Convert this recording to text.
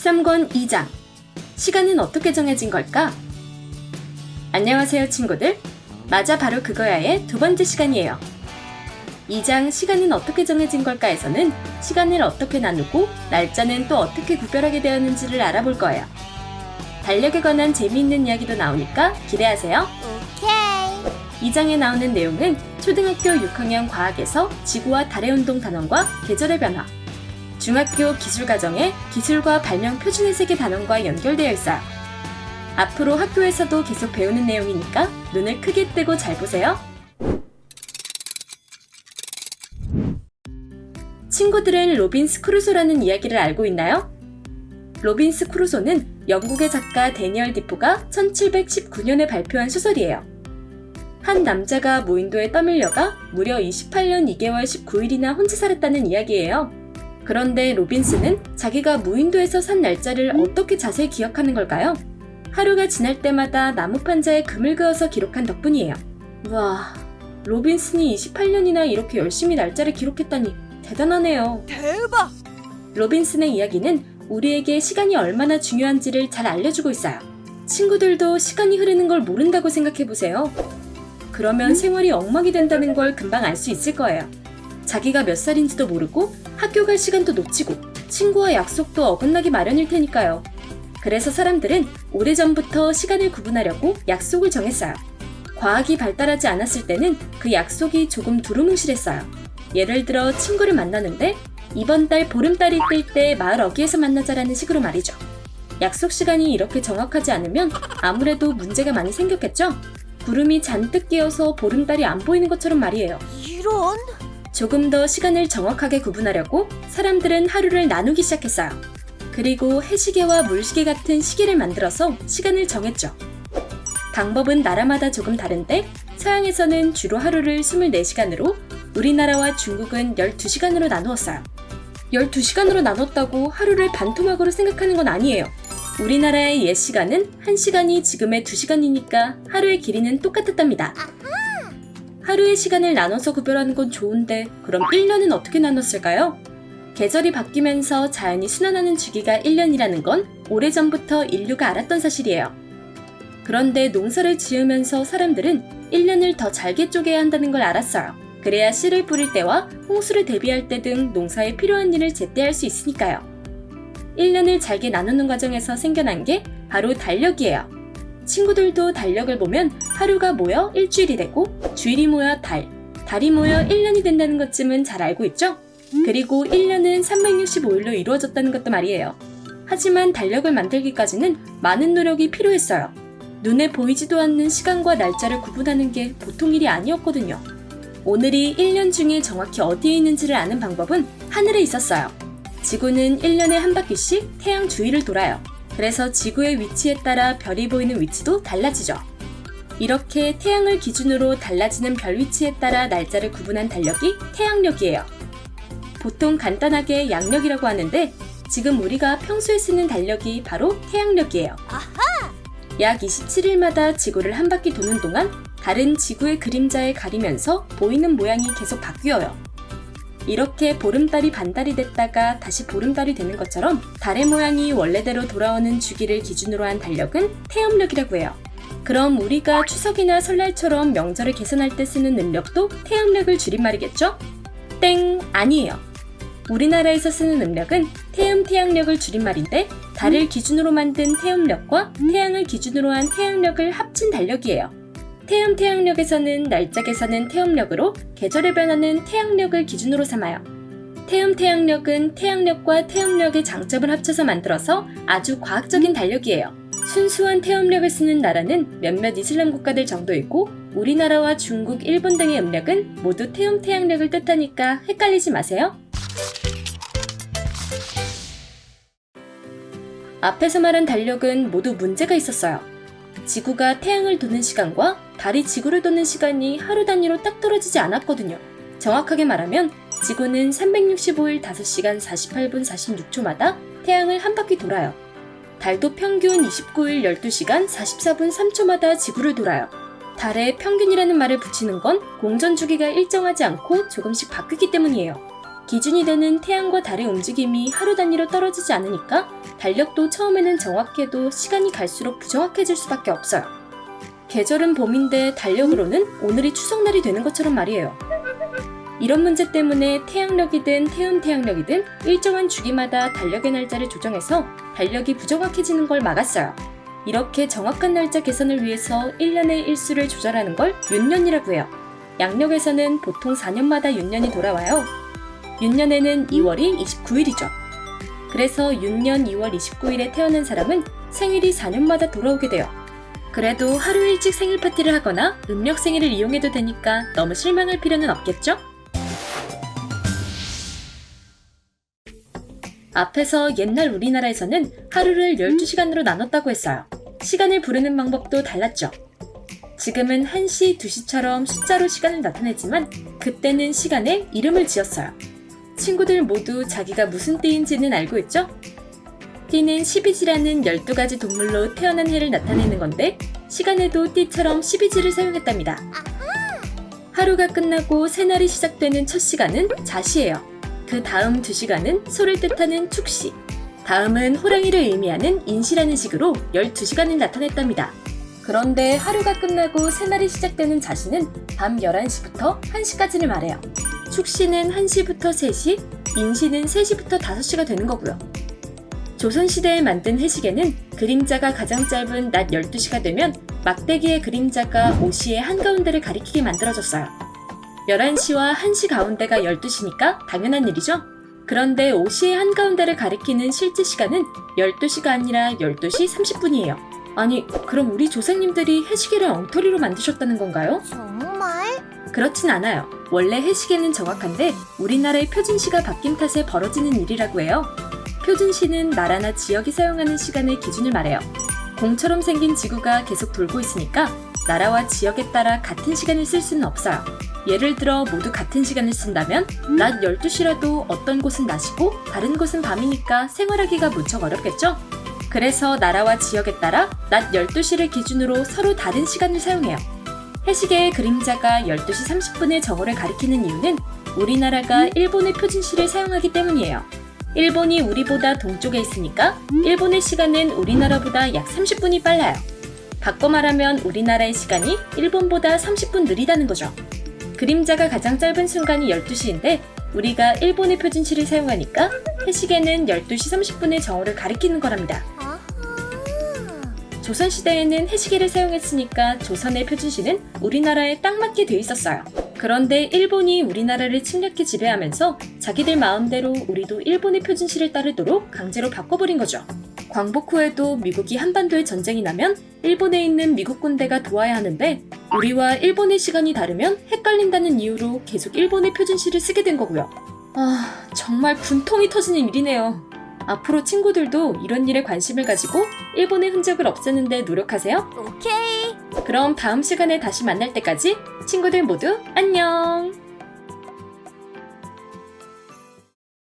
13권 2장 시간은 어떻게 정해진 걸까? 안녕하세요 친구들. 맞아 바로 그거야의 두 번째 시간이에요. 2장 시간은 어떻게 정해진 걸까에서는 시간을 어떻게 나누고 날짜는 또 어떻게 구별하게 되었는지를 알아볼 거예요. 달력에 관한 재미있는 이야기도 나오니까 기대하세요. 오케이. 2장에 나오는 내용은 초등학교 6학년 과학에서 지구와 달의 운동 단원과 계절의 변화, 중학교 기술과정에 기술과 발명 표준의 세계 단원과 연결되어 있어요. 앞으로 학교에서도 계속 배우는 내용이니까 눈을 크게 뜨고 잘 보세요. 친구들은 로빈스 크루소라는 이야기를 알고 있나요? 로빈스 크루소는 영국의 작가 데니얼 디포가 1719년에 발표한 소설이에요. 한 남자가 무인도에 떠밀려가 무려 28년 2개월 19일이나 혼자 살았다는 이야기예요. 그런데 로빈스는 자기가 무인도에서 산 날짜를 어떻게 자세히 기억하는 걸까요? 하루가 지날 때마다 나무 판자에 금을 그어서 기록한 덕분이에요. 우와, 로빈슨이 28년이나 이렇게 열심히 날짜를 기록했다니 대단하네요. 대박! 로빈슨의 이야기는 우리에게 시간이 얼마나 중요한지를 잘 알려주고 있어요. 친구들도 시간이 흐르는 걸 모른다고 생각해보세요. 그러면 생활이 엉망이 된다는 걸 금방 알 수 있을 거예요. 자기가 몇 살인지도 모르고 학교 갈 시간도 놓치고 친구와 약속도 어긋나기 마련일 테니까요. 그래서 사람들은 오래전부터 시간을 구분하려고 약속을 정했어요. 과학이 발달하지 않았을 때는 그 약속이 조금 두루뭉실했어요. 예를 들어 친구를 만나는데 이번 달 보름달이 뜰 때 마을 어귀에서 만나자라는 식으로 말이죠. 약속 시간이 이렇게 정확하지 않으면 아무래도 문제가 많이 생겼겠죠? 구름이 잔뜩 끼어서 보름달이 안 보이는 것처럼 말이에요. 이런? 조금 더 시간을 정확하게 구분하려고 사람들은 하루를 나누기 시작했어요. 그리고 해시계와 물시계 같은 시계를 만들어서 시간을 정했죠. 방법은 나라마다 조금 다른데 서양에서는 주로 하루를 24시간으로 우리나라와 중국은 12시간으로 나누었어요. 12시간으로 나눴다고 하루를 반토막으로 생각하는 건 아니에요. 우리나라의 옛 시간은 1시간이 지금의 2시간이니까 하루의 길이는 똑같았답니다. 하루의 시간을 나눠서 구별하는 건 좋은데 그럼 1년은 어떻게 나눴을까요? 계절이 바뀌면서 자연이 순환하는 주기가 1년이라는 건 오래전부터 인류가 알았던 사실이에요. 그런데 농사를 지으면서 사람들은 1년을 더 잘게 쪼개야 한다는 걸 알았어요. 그래야 씨를 뿌릴 때와 홍수를 대비할 때 등 농사에 필요한 일을 제때 할 수 있으니까요. 1년을 잘게 나누는 과정에서 생겨난 게 바로 달력이에요. 친구들도 달력을 보면 하루가 모여 일주일이 되고 주일이 모여 달, 달이 모여 1년이 된다는 것쯤은 잘 알고 있죠? 그리고 1년은 365일로 이루어졌다는 것도 말이에요. 하지만 달력을 만들기까지는 많은 노력이 필요했어요. 눈에 보이지도 않는 시간과 날짜를 구분하는 게 보통 일이 아니었거든요. 오늘이 1년 중에 정확히 어디에 있는지를 아는 방법은 하늘에 있었어요. 지구는 1년에 한 바퀴씩 태양 주위를 돌아요. 그래서 지구의 위치에 따라 별이 보이는 위치도 달라지죠. 이렇게 태양을 기준으로 달라지는 별 위치에 따라 날짜를 구분한 달력이 태양력이에요. 보통 간단하게 양력이라고 하는데 지금 우리가 평소에 쓰는 달력이 바로 태양력이에요. 아하! 약 27일마다 지구를 한 바퀴 도는 동안 달은 지구의 그림자에 가리면서 보이는 모양이 계속 바뀌어요. 이렇게 보름달이 반달이 됐다가 다시 보름달이 되는 것처럼 달의 모양이 원래대로 돌아오는 주기를 기준으로 한 달력은 태음력이라고 해요. 그럼 우리가 추석이나 설날처럼 명절을 계산할 때 쓰는 음력도 태음력을 줄임말이겠죠? 땡! 아니에요. 우리나라에서 쓰는 음력은 태음태양력을 줄임말인데 달을 기준으로 만든 태음력과 태양을 기준으로 한 태양력을 합친 달력이에요. 태음태양력에서는 날짜 계산은 태음력으로 계절의 변화는 태양력을 기준으로 삼아요. 태음태양력은 태양력과 태음력의 장점을 합쳐서 만들어서 아주 과학적인 달력이에요. 순수한 태음력을 쓰는 나라는 몇몇 이슬람 국가들 정도이고 우리나라와 중국, 일본 등의 음력은 모두 태음태양력을 뜻하니까 헷갈리지 마세요. 앞에서 말한 달력은 모두 문제가 있었어요. 지구가 태양을 도는 시간과 달이 지구를 도는 시간이 하루 단위로 딱 떨어지지 않았거든요. 정확하게 말하면 지구는 365일 5시간 48분 46초마다 태양을 한 바퀴 돌아요. 달도 평균 29일 12시간 44분 3초마다 지구를 돌아요. 달에 평균이라는 말을 붙이는 건 공전 주기가 일정하지 않고 조금씩 바뀌기 때문이에요. 기준이 되는 태양과 달의 움직임이 하루 단위로 떨어지지 않으니까 달력도 처음에는 정확해도 시간이 갈수록 부정확해질 수밖에 없어요. 계절은 봄인데 달력으로는 오늘이 추석날이 되는 것처럼 말이에요. 이런 문제 때문에 태양력이든 태음태양력이든 일정한 주기마다 달력의 날짜를 조정해서 달력이 부정확해지는 걸 막았어요. 이렇게 정확한 날짜 계산을 위해서 1년의 일수를 조절하는 걸 윤년이라고 해요. 양력에서는 보통 4년마다 윤년이 돌아와요. 윤년에는 2월이 29일이죠. 그래서 윤년 2월 29일에 태어난 사람은 생일이 4년마다 돌아오게 돼요. 그래도 하루 일찍 생일 파티를 하거나 음력 생일을 이용해도 되니까 너무 실망할 필요는 없겠죠? 앞에서 옛날 우리나라에서는 하루를 12시간으로 나눴다고 했어요. 시간을 부르는 방법도 달랐죠. 지금은 1시, 2시처럼 숫자로 시간을 나타내지만 그때는 시간에 이름을 지었어요. 친구들 모두 자기가 무슨 띠인지는 알고 있죠? 띠는 12지라는 12가지 동물로 태어난 해를 나타내는 건데 시간에도 띠처럼 12지를 사용했답니다. 하루가 끝나고 새날이 시작되는 첫 시간은 자시예요. 그 다음 2시간은 소를 뜻하는 축시, 다음은 호랑이를 의미하는 인시라는 식으로 12시간을 나타냈답니다. 그런데 하루가 끝나고 새날이 시작되는 자시는 밤 11시부터 1시까지를 말해요. 축시는 1시부터 3시, 인시는 3시부터 5시가 되는 거고요. 조선시대에 만든 해시계는 그림자가 가장 짧은 낮 12시가 되면 막대기의 그림자가 오시의 한가운데를 가리키게 만들어졌어요. 11시와 1시 가운데가 12시니까 당연한 일이죠. 그런데 오시의 한가운데를 가리키는 실제 시간은 12시가 아니라 12시 30분이에요. 아니, 그럼 우리 조상님들이 해시계를 엉터리로 만드셨다는 건가요? 정말? 그렇진 않아요. 원래 해시계는 정확한데 우리나라의 표준시가 바뀐 탓에 벌어지는 일이라고 해요. 표준시는 나라나 지역이 사용하는 시간의 기준을 말해요. 공처럼 생긴 지구가 계속 돌고 있으니까 나라와 지역에 따라 같은 시간을 쓸 수는 없어요. 예를 들어 모두 같은 시간을 쓴다면 낮 12시라도 어떤 곳은 낮이고 다른 곳은 밤이니까 생활하기가 무척 어렵겠죠? 그래서 나라와 지역에 따라 낮 12시를 기준으로 서로 다른 시간을 사용해요. 해시계의 그림자가 12시 30분의 정오를 가리키는 이유는 우리나라가 일본의 표준시를 사용하기 때문이에요. 일본이 우리보다 동쪽에 있으니까 일본의 시간은 우리나라보다 약 30분이 빨라요. 바꿔 말하면 우리나라의 시간이 일본보다 30분 느리다는 거죠. 그림자가 가장 짧은 순간이 12시인데 우리가 일본의 표준시를 사용하니까 해시계는 12시 30분의 정오를 가리키는 거랍니다. 아하. 조선시대에는 해시계를 사용했으니까 조선의 표준시는 우리나라에 딱 맞게 돼 있었어요. 그런데 일본이 우리나라를 침략해 지배하면서 자기들 마음대로 우리도 일본의 표준시를 따르도록 강제로 바꿔버린 거죠. 광복 후에도 미국이 한반도에 전쟁이 나면 일본에 있는 미국 군대가 도와야 하는데 우리와 일본의 시간이 다르면 헷갈린다는 이유로 계속 일본의 표준시를 쓰게 된 거고요. 정말 분통이 터지는 일이네요. 앞으로 친구들도 이런 일에 관심을 가지고 일본의 흔적을 없애는 데 노력하세요. 오케이. 그럼 다음 시간에 다시 만날 때까지 친구들 모두 안녕!